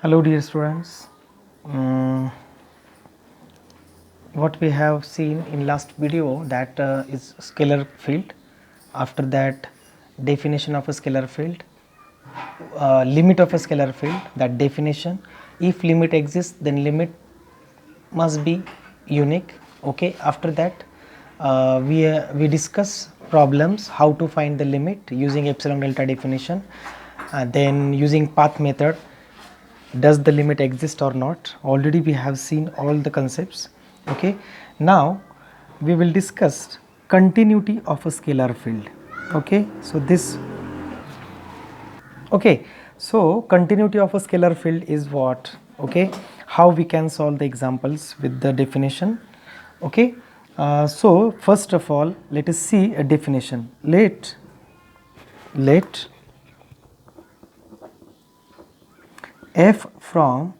Hello dear students. Mm, what we have seen in last video that is scalar field. After that, definition of a scalar field, limit of a scalar field, that definition. If limit exists, then limit must be unique. Okay, after that we discuss problems, how to find the limit using epsilon delta definition, then using path method, does the limit exist or not. Already we have seen all the concepts. Okay, now we will discuss continuity of a scalar field. Okay, so continuity of a scalar field is what? Okay, how we can solve the examples with the definition. Okay, so first of all, let us see a definition. Let f from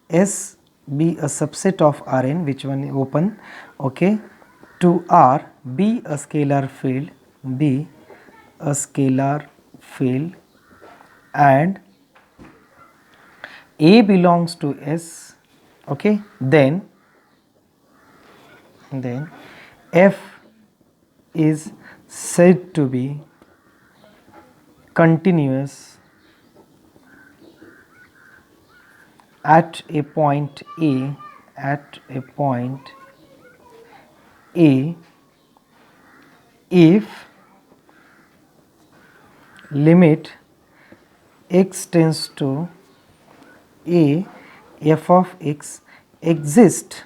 S be a subset of Rn, which one open, okay, to R be a scalar field, and A belongs to S, okay, then F is said to be continuous at a point A, if limit x tends to A, f of x exists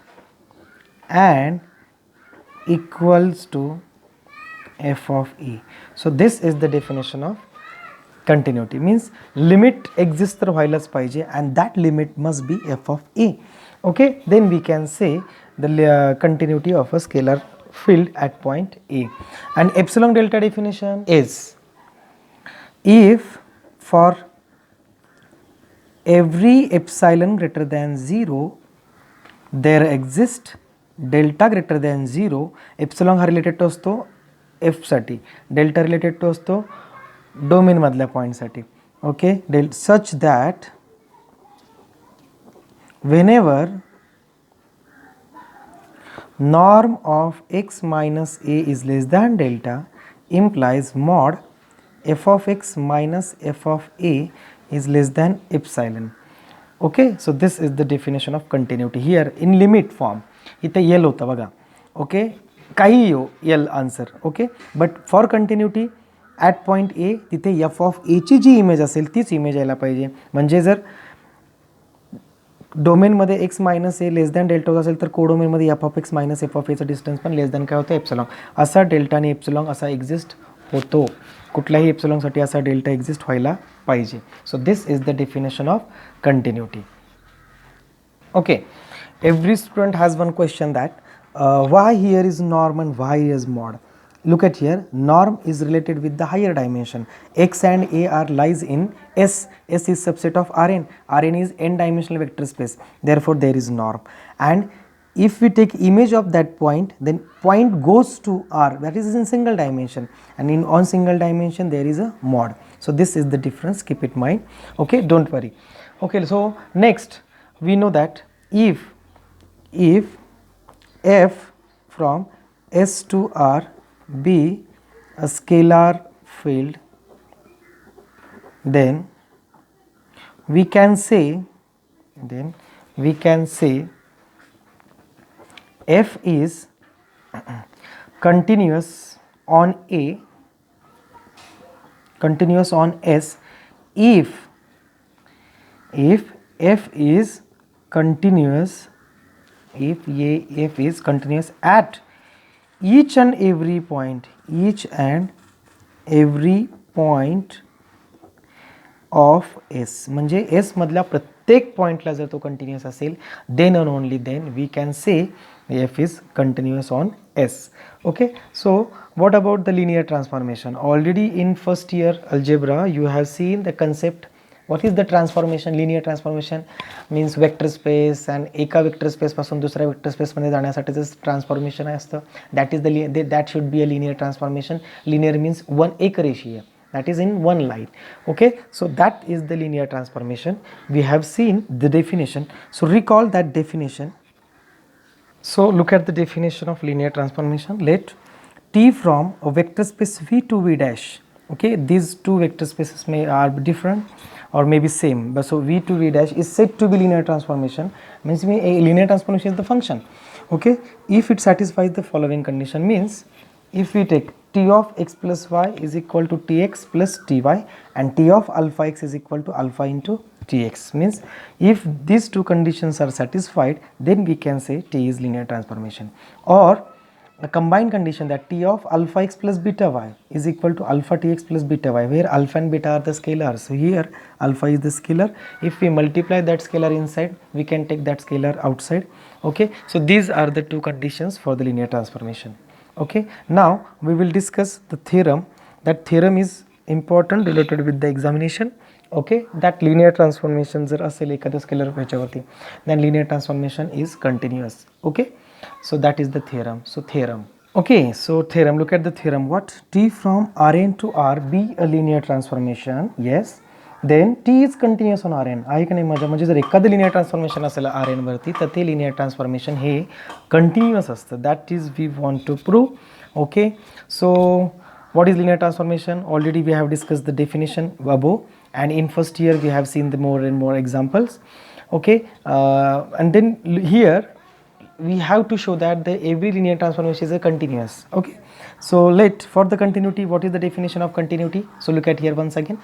and equals to f of A. So this is the definition of continuity. Means limit exists तर व्हायलाच पाहिजे and that limit must be f of A. Okay, then we can say the continuity of a scalar field at point A. And epsilon delta definition is, if for every epsilon greater than 0 there exists delta greater than 0, epsilon हा related तो असतो f साठी, delta related तो असतो domain मधल्या point साठी. Okay, such that whenever norm of x minus a is less than delta implies mod f of x minus f of a is less than epsilon. Okay, so this is the definition of continuity. Here in limit form इथे L होता बघा. Okay, काही येऊ L answer. Okay, but for continuity at point A तिथे F of एची जी image असेल तीच इमेज यायला पाहिजे. म्हणजे जर डोमेनमध्ये X minus A less than delta असेल तर कोडोमेनमध्ये F of X minus F of एचं डिस्टन्स पण लेस दॅन काय होतं एप्सिलॉन. असा डेल्टा आणि एप्सिलॉन असा एक्झिस्ट होतो. कुठल्याही एप्सिलॉनसाठी असा डेल्टा एक्झिस्ट व्हायला पाहिजे. सो this is the definition of continuity. Okay, every student has one question that why here is norm and why is mod. Look at here, norm is related with the higher dimension. X and A are lies in S. S is subset of Rn. Rn is n dimensional vector space. Therefore, there is norm. And if we take image of that point, then point goes to R. That is in single dimension. And in on single dimension, there is a mod. So this is the difference. Keep it in mind. Okay, don't worry. Okay, so next we know that if f from S to R be a scalar field, then we can say f is continuous on A, continuous on S if f is continuous, if f is continuous at each and every point of S. म्हणजे S मधल्या प्रत्येक पॉइंटला जर तो continuous असेल then and only then we can say f is continuous on S. Okay, so what about the linear transformation? Already in first year algebra you have seen the concept. What is the transformation? Linear transformation means vector space and एका vector space पासून दुसऱ्या vector space मध्ये जाण्यासाठी जे transformation असतं that is that should be a linear transformation. Linear means one एक रेषीय. that is in one line. Okay, so that is the linear transformation. We have seen the definition, so recall that definition. So look at the definition of linear transformation. Let T from a vector space V to V dash. Okay, these two vector spaces may are different or maybe same, but so V to V dash is said to be linear transformation. Means a linear transformation is the function. Okay, if it satisfies the following condition, means if we take T of x plus y is equal to Tx plus Ty and T of alpha x is equal to alpha into Tx, means if these two conditions are satisfied, then we can say T is linear transformation. Or a combined condition, that T of alpha x plus beta y is equal to alpha Tx plus beta y, where alpha and beta are the scalars. So here alpha is the scalar. If we multiply that scalar inside, we can take that scalar outside. Okay, so these are the two conditions for the linear transformation. Okay, now we will discuss the theorem. That theorem is important, related with the examination. Okay, that linear transformation जर असेल एखाद्या scalar ह्याच्यावरती, then linear transformation is continuous. Okay, so that is the theorem. So theorem. Okay, so theorem, look at the theorem. What? T from Rn to R be a linear transformation. Yes, then T is continuous on Rn. आहे का नाही मजा? म्हणजे जर एखादं linear transformation असेल Rn वरती, तर ते लिनियर ट्रान्सफॉर्मेशन हे कंटिन्युअस असतं. That is we want to prove. Okay, so what is linear transformation? Already we have discussed the definition above, and in first year we have seen the more and more examples. Okay, and then here we have to show that the every linear transformation is a continuous. Okay, so for the continuity, what is the definition of continuity? So look at here once again.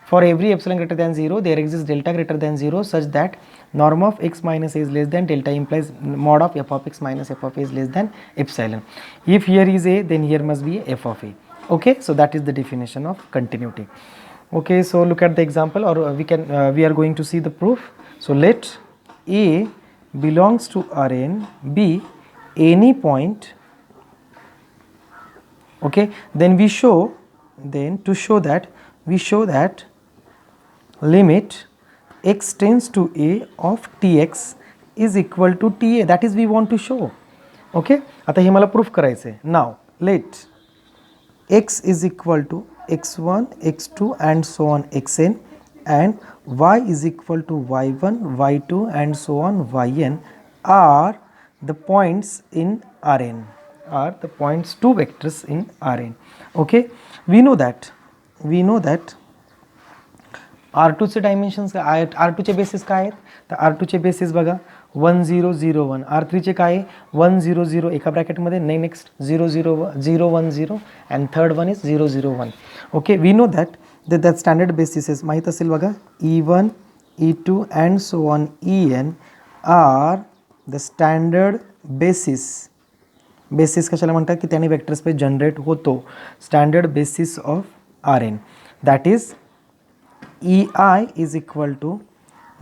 For every epsilon greater than 0, there exists delta greater than 0 such that norm of x minus a is less than delta, implies mod of f of x minus f of a is less than epsilon. If here is a, then here must be f of a. Okay, so that is the definition of continuity. Okay, so look at the example, or we are going to see the proof. So let A belongs to Rn be any point. Okay, then we show that limit x tends to a of Tx is equal to Ta. That is we want to show. Okay, आता हे मला proof करायचं आहे. Now let x is equal to x1, x2 and so on xn, and y is equal to y1, y2 and so on yn are the points in Rn, are the points, two vectors in Rn. Okay, we know that R2 चे dimensions काय आहेत, R2 चे basis काय आहेत, तर R2 चे basis बघा 1 0 0 1. R3 चे काय आहे 1 0 0 एका ब्रॅकेटमध्ये, next 0 0 0 1 0 and third one is 0 0 1. Okay, we know that standard basises माहीत असेल बघा, E1 E2 and so on En are the standard basis कशाला म्हणतात की त्याने वेक्टर स्पेस जनरेट होतो, standard basis of Rn. That is EI is equal to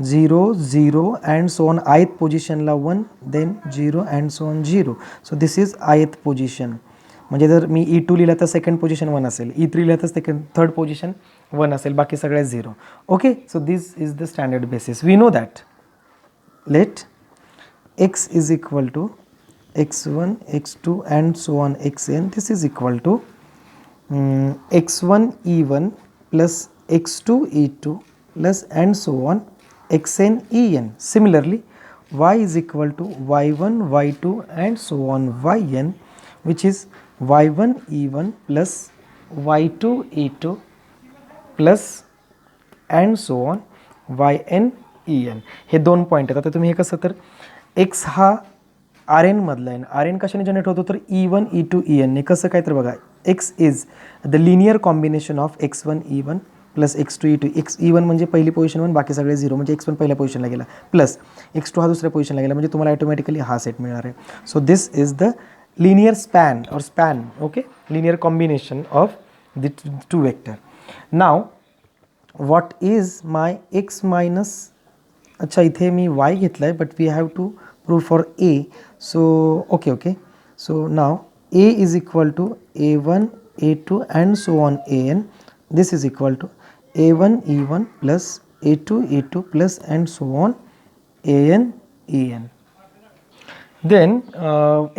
0 0 and so on ith position ला 1, then 0 and so on 0. So this is ith position. म्हणजे जर मी E2 लिहिला तर सेकंड पोझिशन 1 असेल, E3 लिहिला तर third position 1 असेल, बाकी सगळे 0. Okay, so this is the standard basis. We know that let x is equal to x1 x2 and so on xn. This is equal to x1 E1 plus x2 E2 plus and so on xn En. Similarly, y is equal to y1 y2 and so on yn, which is y1 E1 plus y2 E2 plus and so on yn En. हे दोन point आहेत. आता तुम्ही हे कसं, तर x हा Rn मधला आहे, Rn कशाने जनरेट होतो तर E1 E2 En ने. कसं काय तर बघा, x is the linear combination of x1 E1 plus x2 E2. E1 म्हणजे पहिली पोझिशन 1, बाकी सगळे 0, म्हणजे x1 पहिल्या पोझिशनला गेला, प्लस x2 हा दुसऱ्या पोझिशनला गेला, म्हणजे तुम्हाला ऑटोमॅटिकली हा सेट मिळणार आहे. So this is the linear span. Okay, linear combination of the two vector. Now what is my x minus, अच्छा इथे मी y घेतला आहे, but we have to prove for a. So okay, so now a is equal to a1 a2 and so on an. This is equal to a1 E1 plus a2 E2 plus and so on an En. Then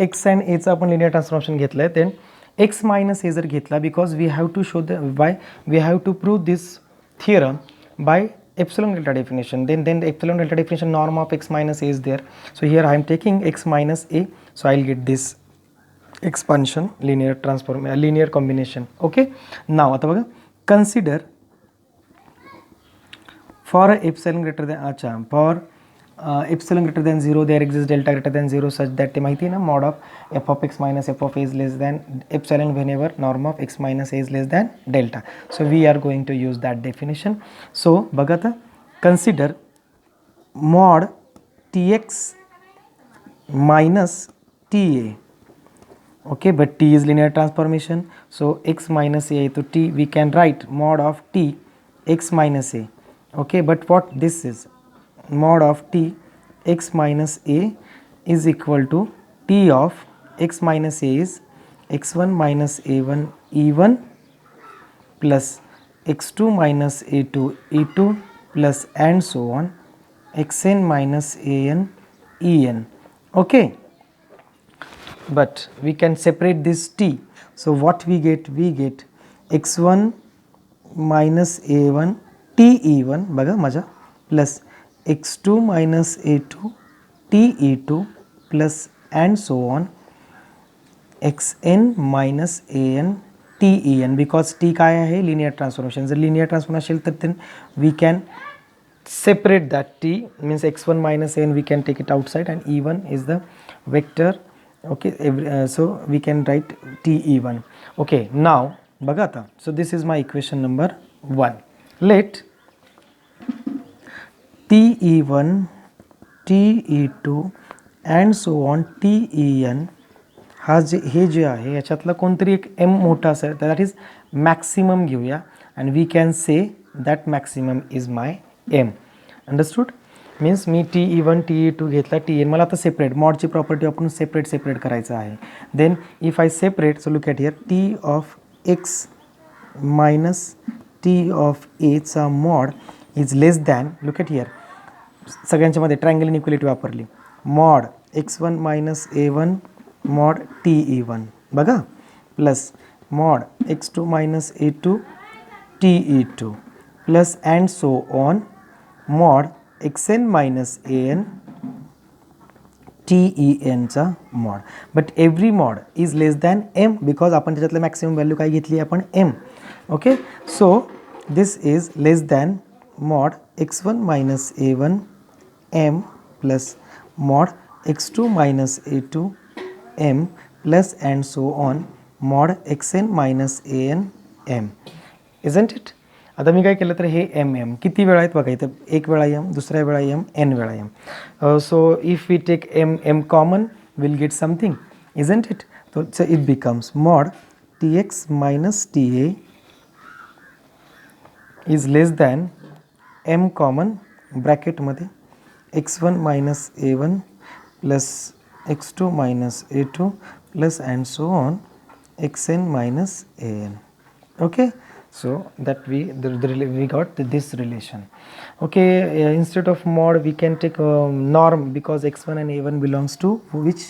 x and a चा आपण linear transformation घेतलं आहे. then x minus a जर घेतला, because we have to show the by we have to prove this theorem by epsilon delta definition, then the epsilon delta definition norm of x minus a is there. So here I am taking x minus a, so I'll get this expansion linear transform linear combination. Okay, now आता बघा, consider for epsilon greater than for epsilon greater than 0 there exists delta greater than 0 such that ते माहिती आहे ना, mod of f of x minus f of a is less than epsilon whenever norm of x minus a is less than delta. So we are going to use that definition. So बघा आता, consider mod tx minus ta. Okay, but t is linear transformation, so x minus a to t we can write mod of t x minus a. Okay, but what this is, mod of t x minus a is equal to t of x minus a is x1 minus a1 e1 plus x2 minus a2 e2 plus and so on xn minus an en. Okay, but we can separate this t, so what we get x1 minus a1 t e1 बघा मजा plus x2 minus a2 t e2 plus and so on xn minus an t en, because t काय आहे, linear transformation. जर linear transformation असेल तर then we can separate that t, means x1 minus an we can take it outside and e1 is the vector. Okay, so we can write t e1. Okay, now बघा आता, so this is my equation number 1. Let t e1 t e2 and so on t en हा हे जे आहे याच्यातला कोणतरी एक m मोठा असेल, that is maximum घेऊया and we can say that maximum is my m. Understood? Means मी T E one T E two घेतला, टी एन मला आता सेपरेट मॉडची प्रॉपर्टी वापरून सेपरेट करायचं आहे. Then if I separate, so look at here, T of X minus T of एचा mod is less than, look at here, सगळ्यांच्या मध्ये ट्रायंगल इनइक्वलिटी वापरली, mod X one minus A one mod T E one बघा plus mod X two minus A two T E two plus and so on mod xn minus an ten चा mod. But every mod is less than m because आपण त्याच्यातलं maximum value काय घेतली आपण m. Okay, so this is less than mod x1 minus a1 m plus mod x2 minus a2 m plus and so on mod xn minus an m. Isn't it? आता मी काय केलं तर हे M M किती वेळा आहेत बघा, इथं एक वेळा एम, दुसऱ्या वेळा एम, एन वेळा M. So if we take M M common will get something, isn't it? So it becomes mod T X minus T A is less than M common ब्रॅकेटमध्ये X one minus A one plus X two minus A two plus and so on X N minus A N. Okay, so that we got this relation. Okay, instead of mod we can take norm because x1 and a1 belongs to which,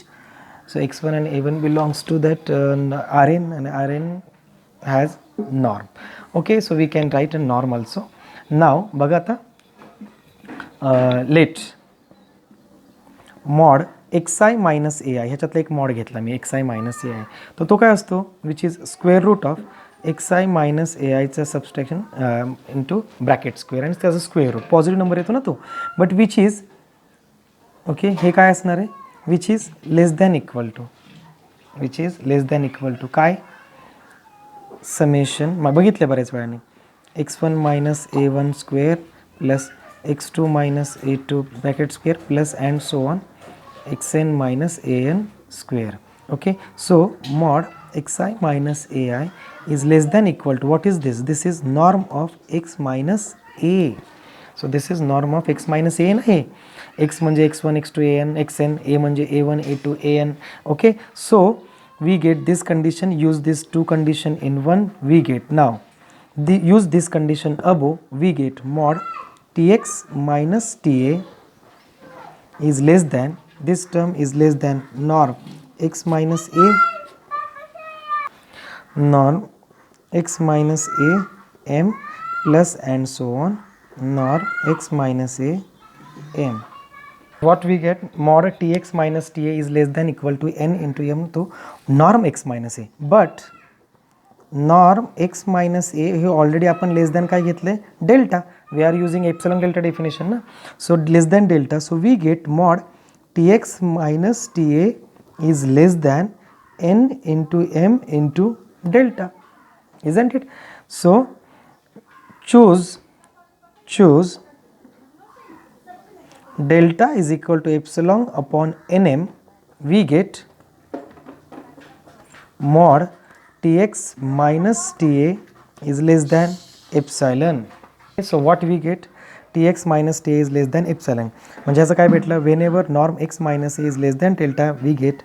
so x1 and a1 belongs to that rn and rn has norm. Okay, so we can write a norm also. Now बघा आता, let mod xi minus ai, ह्याच्यातला एक mod घेतला मी xi minus ai, तर तो काय असतो, which is square root of xi minus A आयचं subtraction into bracket square आणि त्याचा स्क्वेअर रूट, पॉझिटिव्ह नंबर येतो ना तो, बट विच इज, ओके, हे काय असणार आहे, which is less than equal to, which is less than equal to काय, समेशन मग बघितलं बऱ्याच वेळाने, X one minus A one square plus X two minus A two bracket square plus and so on X N minus A N square. Okay, so mod xi minus ai is less than equal to, what is this? This is norm of x minus a. So this is norm of x minus a ना हे, x म्हणजे x1 x2 an xn, a म्हणजे a1 a2 an. Okay, so we get this condition, use this two condition in one, we get now use this condition above, we get mod tx minus ta is less than, this term is less than norm x minus a. norm x minus a m plus and so on norm x minus a m. What we get, mod tx minus ta is less than equal to n into m to norm x minus a, but norm x minus a hey already आपण less than काय घेतले delta, we are using epsilon delta definition ना, so less than delta, so we get mod tx minus ta is less than n into m into delta, isn't it? So choose delta is equal to epsilon upon nm, we get mod tx minus ta is less than epsilon. So what we get, tx minus ta is less than epsilon, म्हणजे असं काय भेटलं, whenever norm x minus a is less than delta we get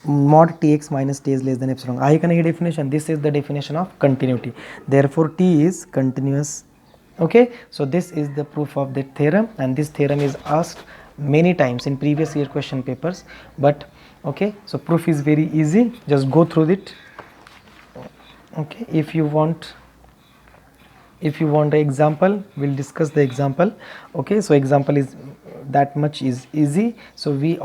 mod tx minus t is less than epsilon. आहे का नाही definition? This is the definition of continuity, therefore t is continuous. Okay, so this is the proof of that theorem, and this theorem is asked many times in previous year question papers, but okay, so proof is very easy, just go through it. Okay, if you want an example, we'll discuss the example. Okay, so example is that much is easy, so we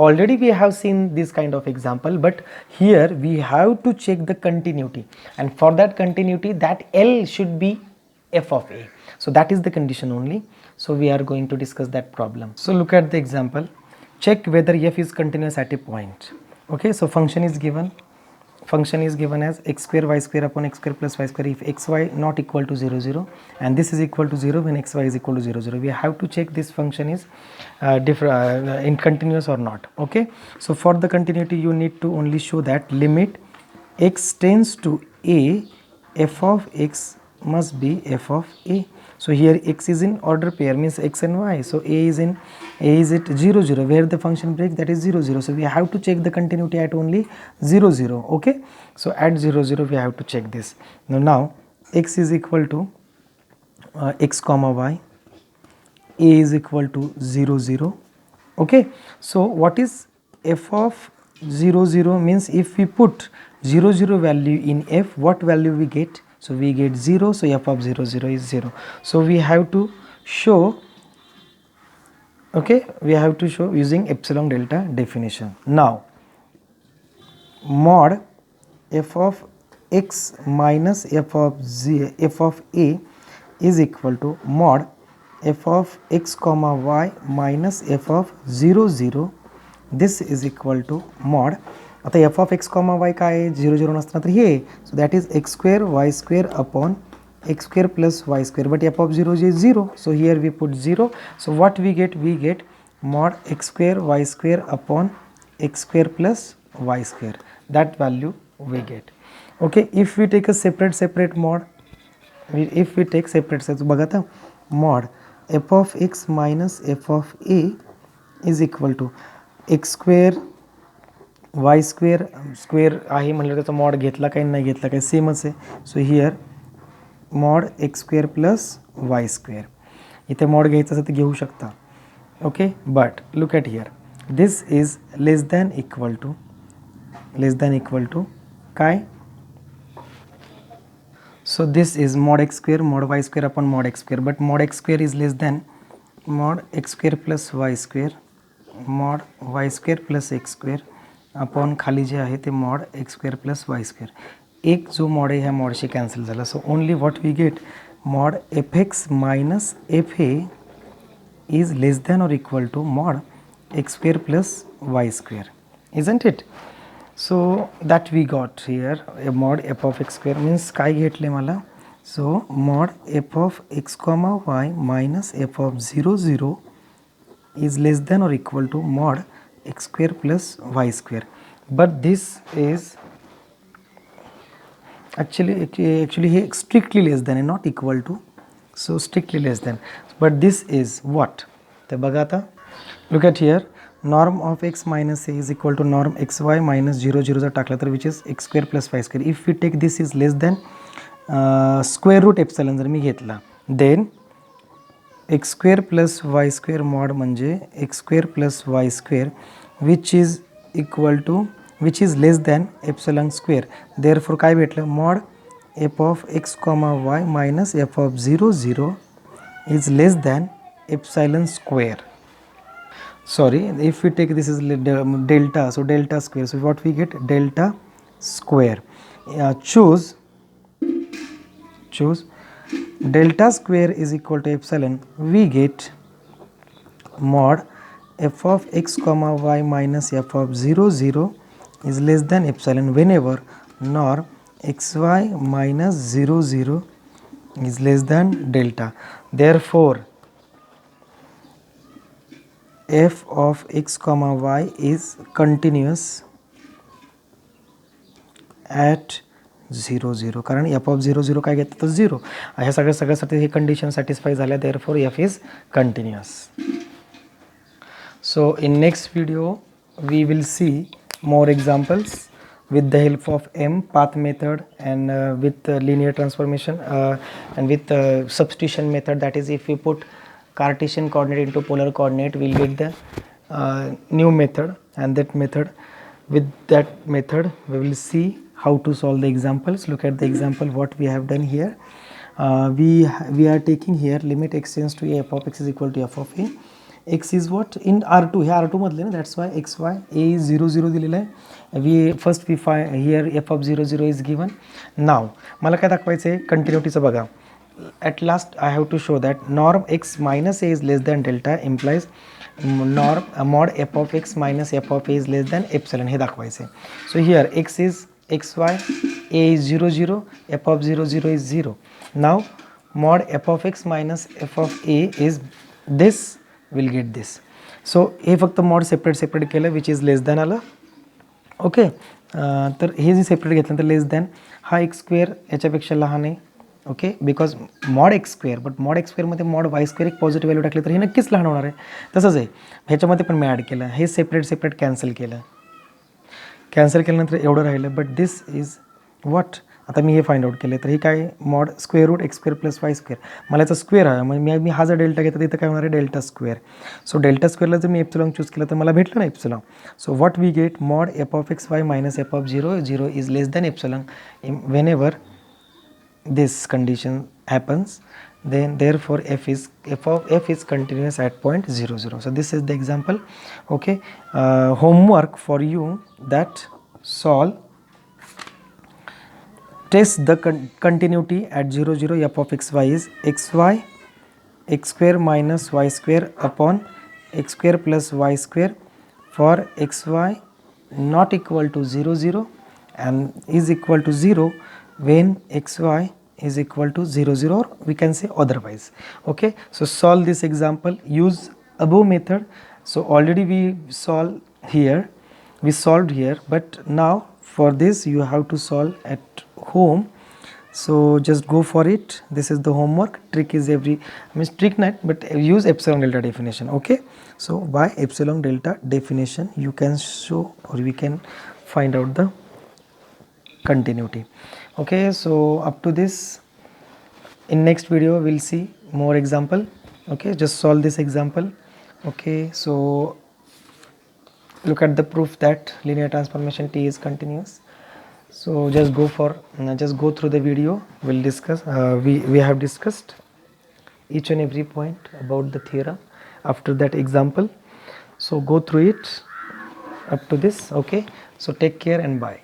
have seen this kind of example, but here we have to check the continuity, and for that continuity that L should be f of a, so that is the condition only, so we are going to discuss that problem. So look at the example, check whether f is continuous at a point. Okay, so function is given as x square y square upon x square plus y square if xy not equal to 0 0, and this is equal to 0 when xy is equal to 0 0. We have to check this function is in continuous or not. Okay, so for the continuity you need to only show that limit x tends to a, f of x must be f of a. So here x is in order pair, means x and y, so a is at 0 0, where the function breaks, that is 0 0, so we have to check the continuity at only 0 0. Okay, so at 0 0 we have to check this. Now x is equal to x comma y, a is equal to 0 0. Okay, so what is f of 0 0 means if we put 0 0 value in f, what value we get? So we get 0, so f of 0 0 is 0. So we have to show, okay, we have to show using epsilon delta definition. Now mod f of x minus f of a is equal to mod f of x comma y minus f of 0 0, this is equal to mod, आता f of x comma y काय आहे, 0 0 नसताना तर हे, so that is x square y square upon x square plus y square, but f of 0 is 0, so here we put 0, so what we get mod x square y square upon x square plus y square, that value we get. Okay, if we take a separate mod, if we take separate, बघा आता mod f of x minus f of a is equal to x square y square आहे म्हणलं त्याचा mod घेतला काही नाही घेतला काही सेमच आहे, so here mod x square plus Y square, इथे मॉड घ्यायचं असेल तर घेऊ शकता. Okay, but look at here, this is less than equal to काय, so this is mod x square mod y square upon mod x square, but mod x square is less than mod x square plus y square mod y square plus x square upon खाली जे आहे ते mod x square plus y square. एक जो mod आहे ह्या मॉडशी cancel झाला, so only what we get mod fx minus fa is less than or equal to mod x square plus y square, isn't it? So that we got here a mod f of x square means काय घेतले मला, so mod f of x comma y minus f of 0 0 is less than or equal to mod x square plus y square, but this is actually he strictly less than and not equal to, so strictly less than, but this is what, ते बघा आता, look at here, norm of x minus a is equal to norm xy minus 0 0 जर टाकला तर which is x square plus y square, if we take this is less than square root epsilon जर मी घेतला, then x square plus y square mod म्हणजे x square plus y square which is equal to which is less than epsilon square. Therefore काय भेटलं, mod f of x comma y minus F of 0 0 is less than epsilon square. Sorry, if we take this is delta, so delta square, so what we get, delta square. Choose delta square is equal to epsilon, we get mod f of x comma y minus f of 0 0 is less than epsilon whenever norm xy minus 0 0 is less than delta. Therefore f of x comma y is continuous at 0 0, कारण f of 0 0 काय घेतात तर 0. ह्या सगळ्यासाठी हे condition satisfy झाल्या, therefore f is continuous. So in next video we will see more examples with the help of M path method and with linear transformation and with substitution method, that is if we put Cartesian coordinate into polar coordinate we'll get the new method, and that method, with that method we will see how to solve the examples. Look at the example what we have done here. We are taking here limit x tends to a f of x is equal to f of a. x is what in R2, हे R2 मधले ना, that's why x y a is 0 0 दिलेलं आहे. we find here f of 0 0 is given. Now मला काय दाखवायचं आहे, कंटिन्युटीचं बघा. At last I have to show that norm x minus a is less than delta implies norm mod f of x minus f of a is less than epsilon, हे दाखवायचं आहे. So here x is xy, a is 0 0, f of 0 0 is 0. Now mod f of x minus f of a is this, will get this. So हे फक्त mod separate केलं which is less than आलं. Okay, तर हे जे separate घेतलं तर less than, हा X square याच्यापेक्षा लहान आहे. Okay, because mod x square, but mod X स्क्वेअरमध्ये मॉड वाय स्क्वेअर एक पॉझिटिव्ह व्हॅल्यू टाकली तर हे नक्कीच लहान होणार आहे. तसंच आहे ह्याच्यामध्ये पण मी ॲड केलं, हे सेपरेट कॅन्सल केल्यानंतर एवढं राहिलं. बट दिस इज व्हॉट, आता मी हे फाइंड आउट केलं, तर हे काय, mod square root X square plus वाय स्क्वेअर. मला याचा स्क्वेअर आहे, म्हणजे मी हा जर डेल्टा घेतला तर इथं काय होणार आहे, डेल्टा स्क्वेअर. सो डेल्टा स्क्वेअरला जर मी एप्सिलॉन चूज केलं तर मला भेटलं ना epsilon. So what we get, mod f of x y minus F of 0 0 is less than epsilon whenever this condition happens, then therefore f of f is continuous at point 0 0. So this is the example. Okay, homework for you, that solve, test the continuity at 0 0 f of x y is xy x square minus y square upon x square plus y square for xy not equal to 0 0 and is equal to 0 when xy is equal to 0 0, or we can say otherwise. Okay, so solve this example, use above method. So already we solved here, but now for this you have to solve at home. So just go for it. This is the homework. Trick is trick not, but use epsilon delta definition. Okay, so by epsilon delta definition you can show, or we can find out the continuity. Okay, so up to this, in next video we'll see more example. Okay, just solve this example. Okay, so look at the proof that linear transformation T is continuous. So just go through the video. We'll discuss, we have discussed each and every point about the theorem after that example. So go through it up to this. Okay, so take care and bye.